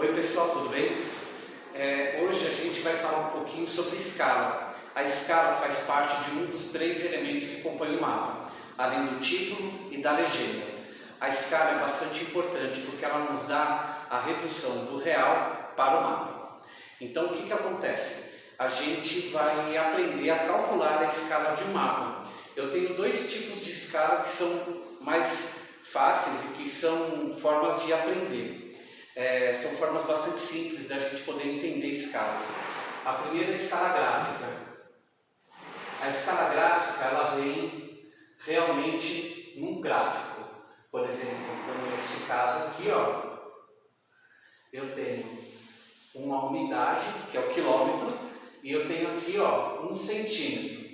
Oi pessoal, tudo bem? Hoje a gente vai falar um pouquinho sobre escala. A escala faz parte de um dos três elementos que compõem o mapa, além do título e da legenda. A escala é bastante importante porque ela nos dá a redução do real para o mapa. Então o que acontece? A gente vai aprender a calcular a escala de um mapa. Eu tenho dois tipos de escala que são mais fáceis e que são formas de aprender. São formas bastante simples da gente poder entender escala. A primeira é a escala gráfica. A escala gráfica ela vem realmente num gráfico. Por exemplo, como neste caso aqui, eu tenho uma unidade, que é o quilômetro, e eu tenho aqui 1 centímetro.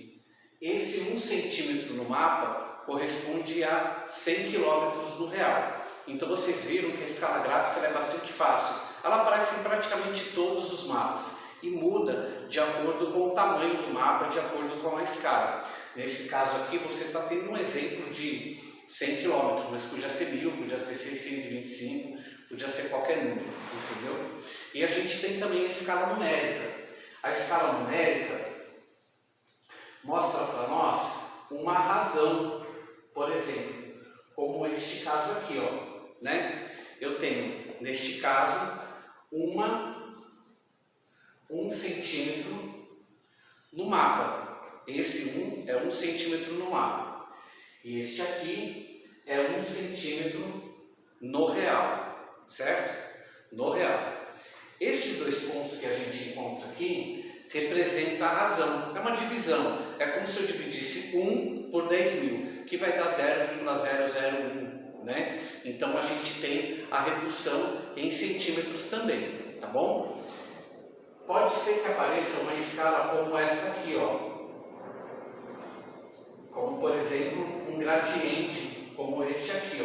Esse 1 centímetro no mapa corresponde a 100 quilômetros no real. Então vocês viram que a escala gráfica é bastante fácil. Ela aparece em praticamente todos os mapas e muda de acordo com o tamanho do mapa, de acordo com a escala. Nesse caso aqui você está tendo um exemplo de 100 km, mas podia ser 1000, podia ser 625, podia ser qualquer número, entendeu? E a gente tem também a escala numérica. A escala numérica mostra para nós uma razão, por exemplo, como este caso aqui, Eu tenho, neste caso, 1 centímetro no mapa. Esse 1 é 1 centímetro no mapa. E este aqui é 1 centímetro no real, certo? No real. Estes dois pontos que a gente encontra aqui representam a razão. É uma divisão. É como se eu dividisse 1 por 10.000, que vai dar 0,001, né? Então a gente tem a redução em centímetros também, tá bom? Pode ser que apareça uma escala como esta aqui, como por exemplo um gradiente como este aqui,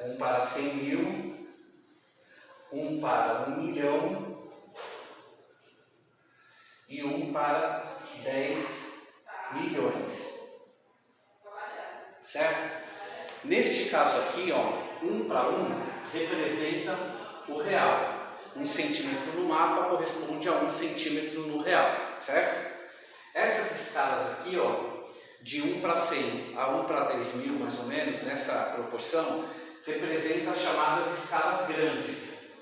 1 para 100.000, 1 para 1 milhão e 1 para 10 milhões. Certo? Neste caso aqui, 1 para 1 representa o real. 1 centímetro no mapa corresponde a 1 centímetro no real, certo? Essas escalas aqui, de 1 para 100 a 1 para 10.000 mais ou menos, nessa proporção, representam as chamadas escalas grandes.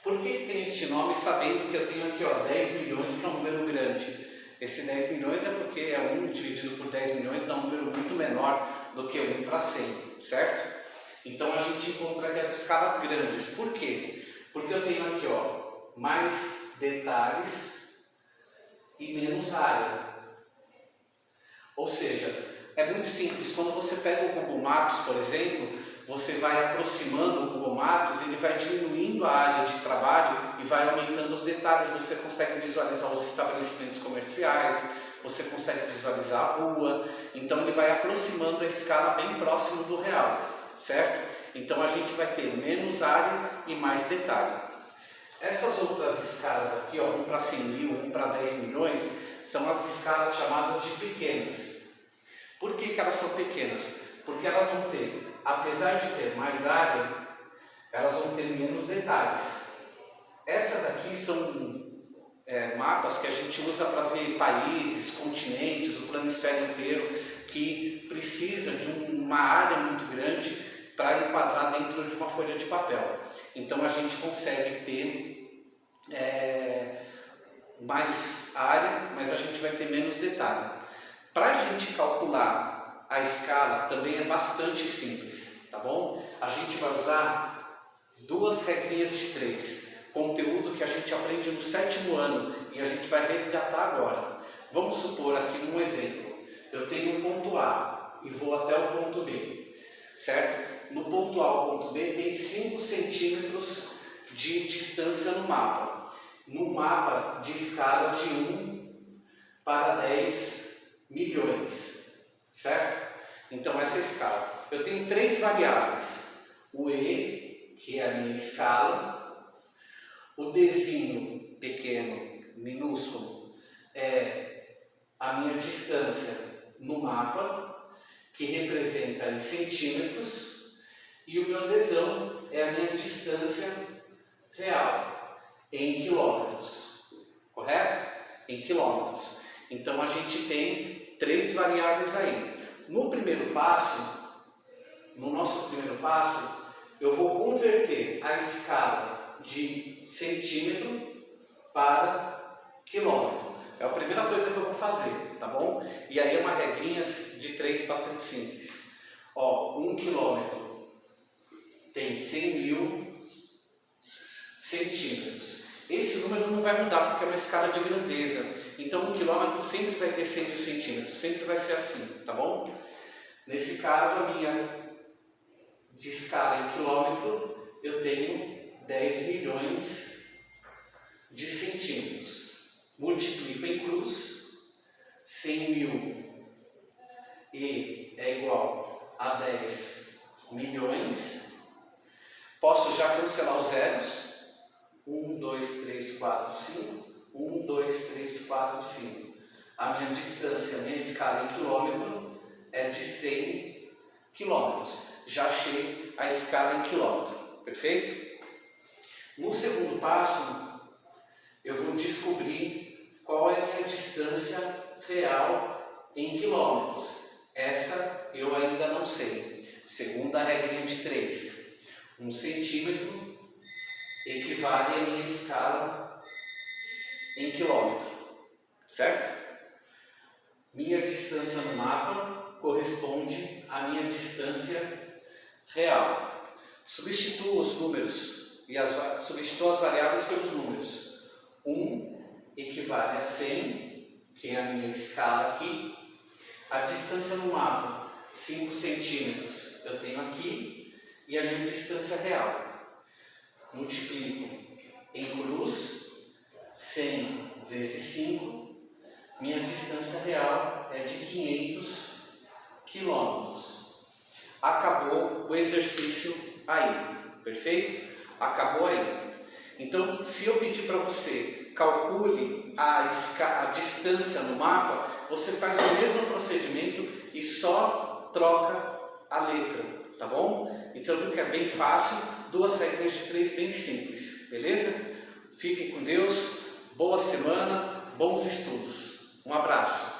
Por que tem este nome, sabendo que eu tenho aqui 10 milhões, que é um número grande? Esse 10 milhões é porque é 1 dividido por 10 milhões dá um número muito menor do que 1 para 100, certo? Então a gente encontra aqui as escalas grandes. Por quê? Porque eu tenho aqui mais detalhes e menos área. Ou seja, é muito simples. Quando você pega o Google Maps, por exemplo, você vai aproximando o Google Maps, ele vai diminuindo a área de trabalho e vai aumentando os detalhes. Você consegue visualizar os estabelecimentos comerciais, você consegue visualizar a rua. Então ele vai aproximando a escala bem próximo do real, certo? Então a gente vai ter menos área e mais detalhe. Essas outras escalas aqui, 1 para 100.000, 1 para 10 milhões, são as escalas chamadas de pequenas. Por que elas são pequenas? Porque elas vão ter, apesar de ter mais área, elas vão ter menos detalhes. Essas aqui são mapas que a gente usa para ver países, continentes, o planisfério inteiro, que precisa de uma área muito grande para enquadrar dentro de uma folha de papel. Então a gente consegue ter mais área, mas a gente vai ter menos detalhe. Para a gente calcular a escala também é bastante simples, tá bom? A gente vai usar 2 regrinhas de 3, conteúdo que a gente aprende no 7º ano e a gente vai resgatar agora. Vamos supor aqui um exemplo, eu tenho um ponto A e vou até o ponto B, certo? No ponto A ao ponto B tem 5 centímetros de distância no mapa. No mapa de escala de 1 para 10 milhões, certo? Então essa é a escala. Eu tenho 3 variáveis, o E, que é a minha escala, o Dzinho pequeno, minúsculo, é a minha distância no mapa, que representa em centímetros, e o meu Dzão, é a minha distância real em quilômetros, correto? Em quilômetros. Então a gente tem 3 variáveis aí. No nosso primeiro passo, eu vou converter a escala de centímetro para quilômetro. É a primeira coisa que eu vou fazer, tá bom? E aí é uma regrinha de 3 bastante simples. Ó, 1 quilômetro tem 100.000 centímetros. Esse número não vai mudar porque é uma escala de grandeza. Então 1 quilômetro sempre vai ter 100.000 centímetros, sempre vai ser assim, tá bom? Nesse caso, a minha de escala em quilômetro, eu tenho 10 milhões de centímetros. Multiplico em cruz, 100.000 e é igual a 10 milhões. Posso já cancelar os zeros. 1, 2, 3, 4, 5. 1, 2, 3, 4, 5. A minha distância, a minha escala em quilômetro é de 100 quilômetros. Já achei a escala em quilômetro, perfeito? No segundo passo, eu vou descobrir qual é a minha distância real em quilômetros. Essa eu ainda não sei. Segundo a regrinha de 3, 1 centímetro equivale à minha escala em quilômetro, certo? Minha distância no mapa corresponde à minha distância real. Substituo os números e substituo as variáveis pelos números. 1 equivale a 100, que é a minha escala aqui. A distância no mapa, 5 centímetros, eu tenho aqui. E a minha distância real. Multiplico em cruz, 100 vezes 5. Minha distância real é de 500 quilômetros. Acabou o exercício aí, perfeito? Acabou aí. Então, se eu pedir para você calcule a distância no mapa, você faz o mesmo procedimento e só troca a letra, tá bom? Então, viu que é bem fácil, 2 regras de 3 bem simples, beleza? Fiquem com Deus, boa semana, bons estudos. Um abraço.